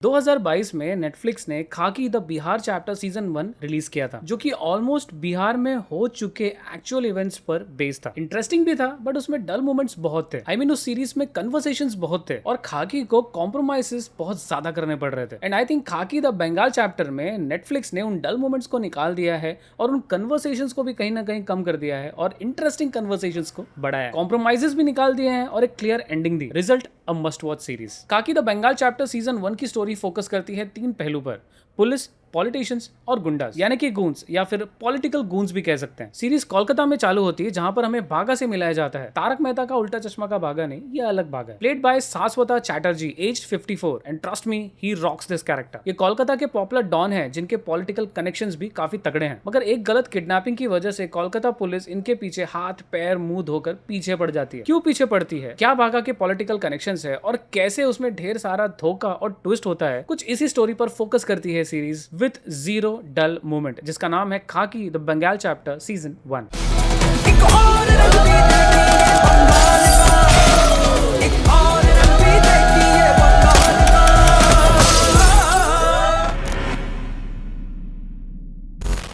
2022 में नेटफ्लिक्स ने खाकी the Bihar chapter season 1 release किया था, जो कि ऑलमोस्ट बिहार में हो चुके एक्चुअल इवेंट्स पर बेस्ड था। इंटरेस्टिंग भी था, बट उसमें डल मोमेंट्स बहुत थे। उस सीरीज में कन्वर्सेशंस बहुत थे और खाकी को कॉम्प्रोमाइजेस बहुत ज्यादा करने पड़ रहे थे। एंड आई थिंक खाकी द बंगाल चैप्टर में नेटफ्लिक्स ने उन डल मोमेंट्स को निकाल दिया है और उन कन्वर्सेशंस को भी कहीं ना कहीं कम कर दिया है और इंटरेस्टिंग कन्वर्सेशंस को बढ़ाया, कॉम्प्रोमाइजेस भी निकाल दिए हैं और एक clear ending the. Result a must watch series. खाकी द बंगाल चैप्टर सीजन 1 की स्टोरी फोकस करती है 3 पहलू पर: पुलिस, पॉलिटिशियंस और गुंडास, यानी कि गूंस या फिर पॉलिटिकल गूंस भी कह सकते हैं। सीरीज कोलकाता में चालू होती है, जहां पर हमें बागा से मिलाया जाता है। तारक मेहता का उल्टा चश्मा का बागा नहीं, ये अलग बागा है। Played by Saswata Chatterjee, aged 54, and trust me, he rocks this character. ये कोलकाता के पॉपुलर डॉन है, जिनके पॉलिटिकल कनेक्शंस भी काफी तगड़े हैं, मगर एक गलत किडनैपिंग की वजह से कोलकाता पुलिस इनके पीछे हाथ पैर मुंह धोकर पीछे पड़ जाती है। क्यों पीछे पड़ती है, क्या बागा के पॉलिटिकल कनेक्शंस है और कैसे उसमें ढेर सारा धोखा और ट्विस्ट होता है, कुछ इसी स्टोरी पर फोकस करती है series with zero dull moment, जिसका नाम है खाकी द बंगाल चैप्टर सीजन 1।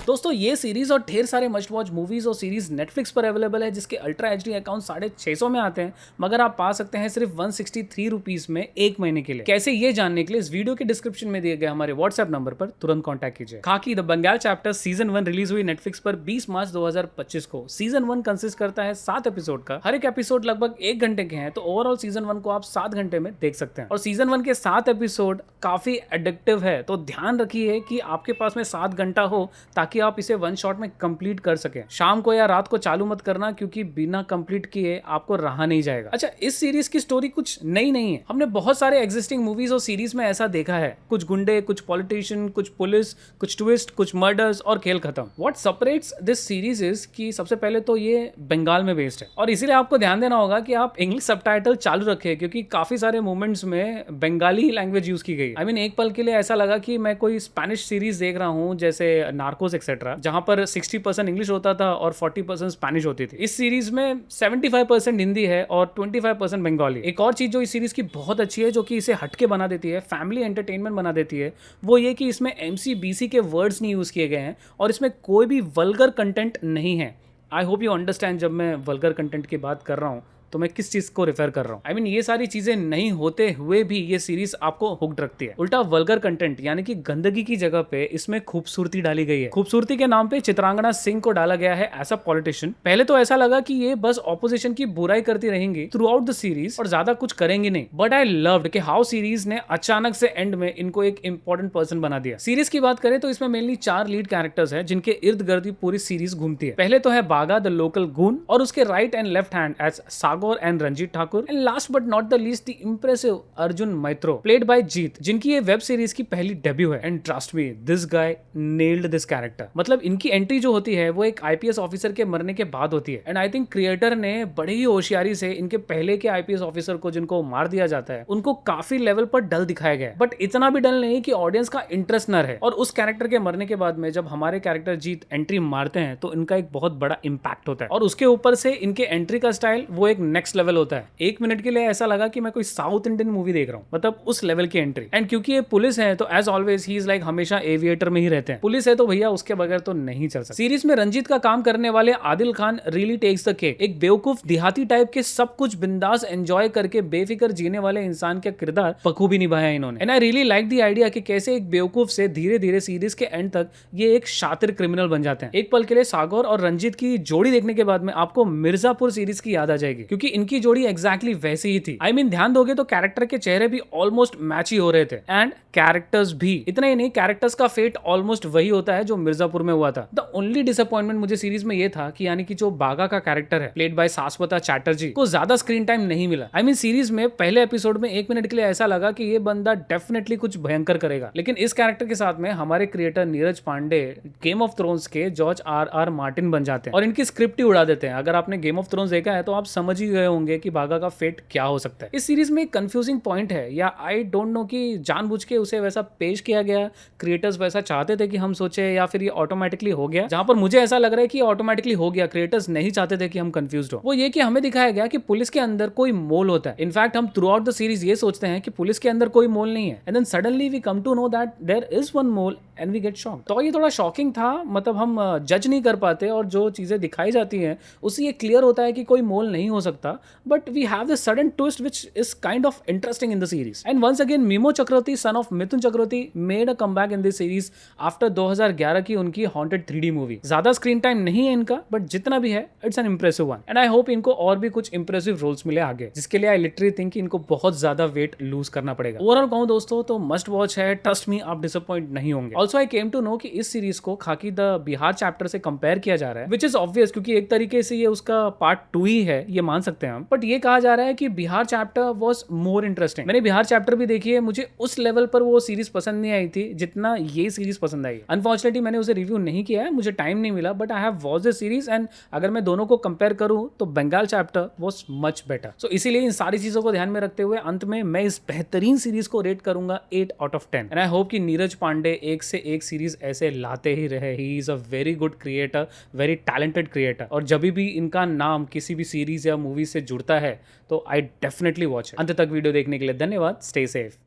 दोस्तों, ये सीरीज और ढेर सारे मस्ट वॉच मूवीज और सीरीज नेटफ्लिक्स पर अवेलेबल है, जिसके अल्ट्रा एचडी अकाउंट 650 में आते हैं, मगर आप पा सकते हैं सिर्फ 163 रुपीज में एक महीने के लिए। कैसे, ये जानने के लिए इस वीडियो के डिस्क्रिप्शन में दिए गए हमारे व्हाट्सएप नंबर पर तुरंत कॉन्टैक्ट कीजिए। Khakee the Bengal chapter season 1 release हुई नेटफ्लिक्स पर 20 मार्च 2025 को। सीजन 1 कंसिस्ट करता है 7 एपिसोड का। हर एक एपिसोड लगभग 1 घंटे के हैं, तो ओवरऑल सीजन 1 को आप 7 घंटे में देख सकते हैं। और सीजन 1 के 7 एपिसोड काफी एडिक्टिव है, तो ध्यान रखिए कि आपके पास में 7 घंटा हो, ताकि आप इसे वन शॉट में कंप्लीट कर सके। शाम को या रात को चालू मत करना, क्योंकि बिना कंप्लीट किए आपको रहा नहीं जाएगा। अच्छा, इस सीरीज की स्टोरी कुछ नई नहीं है। हमने बहुत सारे एग्जिस्टिंग मूवीज और सीरीज में ऐसा देखा है, कुछ गुंडे, कुछ पॉलिटिशियन, कुछ पुलिस, कुछ ट्विस्ट, कुछ मर्डर्स और खेल खत्म। What separates this series is कि सबसे पहले तो ये बंगाल में बेस्ड है, और इसीलिए आपको ध्यान देना होगा कि आप इंग्लिश सबटाइटल चालू रखें, क्योंकि काफी सारे मोमेंट्स में बंगाली लैंग्वेज यूज की गई। आई मीन, एक पल के लिए ऐसा लगा कि मैं कोई स्पेनिश सीरीज देख रहा हूँ, जैसे नार्कोस एक्सेट्रा, जहां पर 60% इंग्लिश होता था और 40% स्पेनिश होती थी। इस सीरीज में 75% हिंदी है और 25% बंगाली। एक और चीज जो इस सीरीज की बहुत अच्छी है, जो कि इसे हटके बना देती है, फैमिली एंटरटेनमेंट बना देती है, वो ये कि इसमें MC-BC के वर्ड्स नहीं यूज किए गए हैं और इसमें कोई भी वल्गर कंटेंट नहीं है। आई होप यू अंडरस्टैंड जब मैं वल्गर कंटेंट की बात कर रहा हूँ तो मैं किस चीज को रेफर कर रहा हूँ। आई मीन, ये सारी चीजें नहीं होते हुए भी ये सीरीज आपको हुक्ड रखती है। उल्टा वल्गर कंटेंट यानी कि गंदगी की जगह पे इसमें खूबसूरती डाली गई है। खूबसूरती के नाम पे चित्रांगना सिंह को डाला गया है एज अ पॉलिटिशियन। पहले तो ऐसा लगा कि ये बस ऑपोजिशन की बुराई करती रहेंगी थ्रू आउट द सीरीज और ज्यादा कुछ करेंगी नहीं, बट आई लव्ड कि हाउ सीरीज ने अचानक से एंड में इनको एक इंपॉर्टेंट पर्सन बना दिया। सीरीज की बात करें तो इसमें मेनली 4 लीड कैरेक्टर्स हैं, जिनके इर्द गिर्द पूरी सीरीज घूमती है। पहले तो है बागा द लोकल गून, और उसके right and left hand as Sagor and Ranjit Thakur, and last but not the least the impressive Arjun Maitra, played by Jeet, जिनकी ये वेब सीरीज की पहली डेब्यू है। And trust me, this guy nailed this character. मतलब इनकी एंट्री जो होती है वो एक IPS ऑफिसर के मरने के बाद होती है, एंड आई थिंक क्रिएटर ने बड़ी ही होशियारी से इनके पहले के IPS ऑफिसर को, जिनको मार दिया जाता है, उनको काफी लेवल पर डल दिखाया गया है, बट इतना भी डल नहीं कि ऑडियंस का इंटरेस्ट न रहे। और उस कैरेक्टर के मरने के बाद में जब हमारे कैरेक्टर जीत एंट्री मारते हैं तो इनका एक बहुत बड़ा इंपैक्ट होता है, और उसके ऊपर से इनके एंट्री का स्टाइल वो एक नेक्स्ट लेवल होता है। 1 मिनट के लिए ऐसा लगा कि मैं कोई साउथ इंडियन मूवी देख रहा हूँ, मतलब उस लेवल की एंट्री। एंड क्योंकि ये पुलिस है तो as always he is like हमेशा एविएटर में ही रहते हैं। पुलिस है तो भैया उसके बगैर तो नहीं चल सकता। सीरीज में रंजीत का काम करने वाले Adil Khan really takes the cake. एक बेवकूफ देहाती टाइप के सब कुछ बिंदास एंजॉय करके बेफिक्र जीने वाले इंसान का किरदार बखूबी निभाया इन्होंने। And I really like the idea कि कैसे एक बेवकूफ से धीरे धीरे सीरीज के एंड तक ये एक शातिर क्रिमिनल बन जाते हैं। एक पल के लिए सागौर और रंजीत की जोड़ी देखने के बाद में आपको मिर्जापुर सीरीज की याद आ जाएगी, क्योंकि इनकी जोड़ी एग्जैक्टली वैसी ही थी। आई मीन, ध्यान दोगे तो कैरेक्टर के चेहरे भी ऑलमोस्ट मैच ही हो रहे थे, एंड कैरेक्टर्स भी। इतना ही नहीं, कैरेक्टर्स का फेट ऑलमोस्ट वही होता है जो मिर्जापुर में हुआ था। द ओनली डिसअपॉइंटमेंट मुझे सीरीज में ये था कि यानी कि जो बागा का कैरेक्टर है, प्लेड बाय शाश्वता चैटर्जी, को ज्यादा स्क्रीन टाइम नहीं मिला। आई मीन, सीरीज में पहले एपिसोड में 1 मिनट के लिए ऐसा लगा कि ये बंदा डेफिनेटली कुछ भयंकर करेगा, लेकिन इस कैरेक्टर के साथ में हमारे creator Neeraj Pandey game of thrones के जॉर्ज R.R. मार्टिन बन जाते हैं और इनकी स्क्रिप्ट ही उड़ा देते हैं। अगर आपने गेम ऑफ थ्रोन्स देखा है तो आप समझ ही ही गए होंगे कि भागा का फेट क्या हो सकता है। इस सीरीज में एक कंफ्यूजिंग पॉइंट है, या आई डोंट नो कि जानबूझ के उसे वैसा पेश किया गया, क्रिएटर्स वैसा चाहते थे कि हम सोचे, या फिर ये ऑटोमेटिकली हो गया। जहां पर मुझे ऐसा लग रहा है कि ऑटोमेटिकली हो गया, क्रिएटर्स नहीं चाहते थे कि हम कंफ्यूज हो। वो ये कि हमें दिखाया गया कि पुलिस के अंदर कोई मोल होता है। इनफैक्ट हम थ्रू आउट द सीरीज ये सोचते हैं कि पुलिस के अंदर कोई मोल नहीं है, and then suddenly we come to know that there is one mole and we get shocked. तो ये थोड़ा शॉकिंग था, मतलब हम जज नहीं कर पाते और जो चीजें दिखाई जाती हैं उससे ये क्लियर होता है कि कोई मोल नहीं हो सकता, but we have this sudden twist which is kind of interesting in the series. And once again Mimoh Chakraborty son of Mithun Chakraborty made a comeback in this series after 2011 की उनकी हॉन्टेड 3D मूवी। ज्यादा स्क्रीन टाइम नहीं है इनका, but जितना भी है it's an impressive one, and I hope इनको और भी कुछ इंप्रेसिव रोल्स मिले आगे, जिसके लिए आई लिटरली थिंक कि इनको बहुत ज्यादा वेट लूज करना पड़ेगा। ओवरऑल कहूं दोस्तों तो मस्ट वॉच है, ट्रस्ट मी आप डिसअपॉइंट नहीं होंगे। Also I came to know कि इस सीरीज को खाकी द बिहार चैप्टर से कंपेयर किया जा रहा है, विच इज ऑब्वियस क्योंकि एक तरीके से ये उसका पार्ट 2 ही है, ये मान सकते हैं हम। बट ये कहा जा रहा है कि Bihar chapter was more interesting. मैंने बिहार चैप्टर भी देखी है, मुझे उस लेवल पर वो सीरीज पसंद नहीं आई थी जितना ये सीरीज पसंद आई है। अनफॉर्चुनेटली मैंने उसे रिव्यू नहीं किया है, मुझे टाइम नहीं मिला, but I have watch the series, and अगर मैं दोनों को कंपेयर करूं तो Bengal chapter was much better. So इसीलिए इन सारी चीजों को ध्यान में रखते हुए अंत में मैं इस बेहतरीन सीरीज को रेट करूंगा 8 out of 10, and I hope कि नीरज पांडे एक से एक सीरीज ऐसे लाते ही रहे। He is a very good creator, very talented creator, और जब भी इनका नाम किसी भी सीरीज या मूवी से जुड़ता है तो आई डेफिनेटली वॉच। अंत तक वीडियो देखने के लिए धन्यवाद। Stay safe.